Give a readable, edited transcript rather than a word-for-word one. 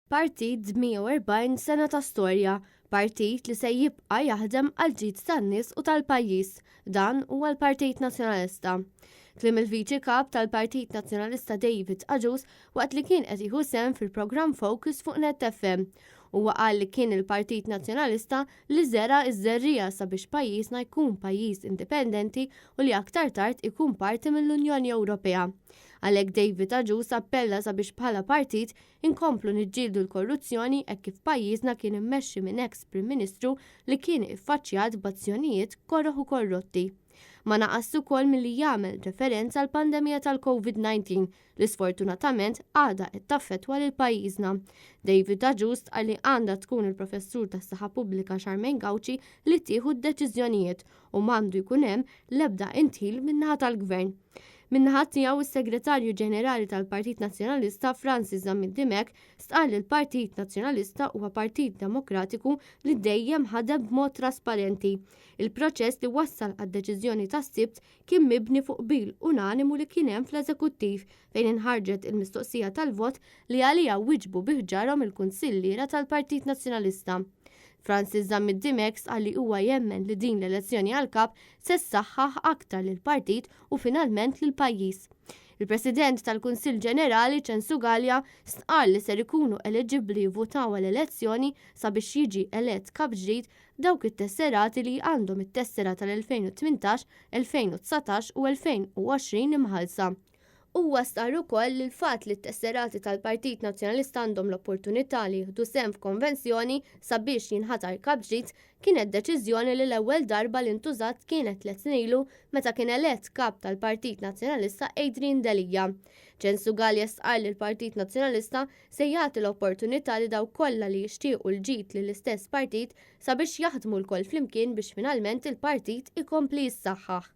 Partit 140 sena ta' storja, partit li se jibqa' jaħdem għal ġid tan-nies u tal-pajjiż. Dan huwa l-Partit Nazzjonalista. Kliem il-Viċi Kap tal-Partit Nazzjonalista David Aġus waqt li kien qed jieħu sehem fil-programm Focus fuq Net FM. Huwa qal li kien il-Partit Nazzjonalista li żera ż-żerrija sabiex pajjiżna jkun pajjiż indipendenti u li aktar tard ikun parti mill-Unjoni Ewropea. Għalhekk David Aġus appella sabiex bħala partit inkomplu niġġieldu l-korruzzjoni hekk kif pajjiżna kien immexxi minn ex-Prim Ministru li kien iffaċċjat b'azzjonijiet korroħ u korrotti. Ma naqas ukoll milli jagħmel referenza għall pandemija tal-COVID-19 li sfortunatament għadha qed taffettwa lil pajjiżna. David Aġus qal li għandha tkun il-Professur tas-Saħħa Pubblika Charmaine Gauci li tieħu d-deċiżjonijiet u m'għandu jkun hemm l-ebda intil min-naħa tal-Gvern. Min-naħa tiegħu is-Segretarju Ġenerali tal-Partit Nazzjonalista Francis Zammid-Dimek stqal li l-Partit Nazzjonalista huwa Partit Demokratiku li dejjem ħadem b'mod trasparenti. Il-proċess li wassal għad-deċiżjoni tas-Sibt kien mibni fuq bil unanimu li kien hemm fl-Eżekuttiv fejn inħarġet il-mistoqsija tal-vot li għaliha wiġbu biħġarhom il-Kunsilliera tal-Partit Nazzjonalista. Francis Zammid-Dimek qal li huwa jemmen li din l-elezzjoni għal kap se ssaħħaħ aktar lill-partit u finalment lill-pajjiż. Il-President tal-Kunsill Ġenerali Censu Gallia stqal li ser ikunu eliġibbli jivvutaw għall-elezzjoni sabiex jiġi elett kap ġdid dawk it-tesserati li għandhom it-tessera tal-2018, 2019 u 2020 imħallsa. Huwa star ukoll li l-fatt li t-tesserati tal-Partit Nazzjonalista għandhom l-opportunità li jieħdu sehem f'konvenzjoni sabiex jinħatar kap ġdid kienet deċiżjoni li l-ewwel darba li ntużat kienet 3 snin ilu meta kien elett kap tal-Partit Nazzjonalista Adrian Delija. Censu Gallia stqal li l-Partit Nazzjonalista se jagħti l-opportunità li dawk kollha li jixtiequ l-ġid lill-istess partit sabiex jaħdmu lkoll flimkien biex finalment il-partit ikompli jissaħħaħ.